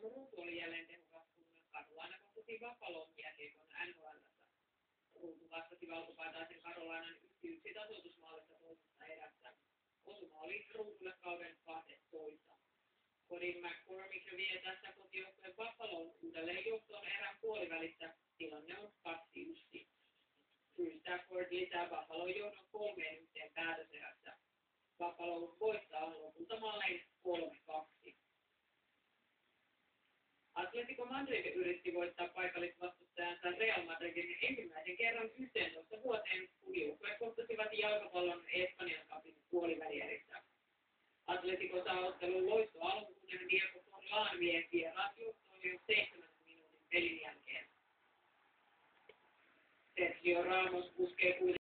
Tom Ruutu oli jälleen tehokas, kun Carolina kohtasi Buffalon jääkiekon NHL:ssä. Ruutu vastasi valkopaitaisen Carolinan 1-1 tasoitusmaalista toisessa erässä. Osuma oli Ruutulle kauden 12. Cody McCormick vie tässä kotijoukkueen Buffalon uudelleen johtoon erän puolivälissä. Tilanne on 2-1. Drew Stafford lisää Buffalon johdon 3-1 päätöserässä. Buffalo voittaa lopulta mallein 3-2. Atletico Madrid yritti voittaa paikallisvastustajansa Real Madridin ensimmäisen kerran 11 vuoteen, kun joukkueet kohtasivat jalkapallon Espanjan cupin puolivälierissä. Atletico saa ottelun loistoalun, kun Diego Forlán vie vieraat johtoon jo 7 minuutin pelin jälkeen. Sergio Ramos puskee kuitenkin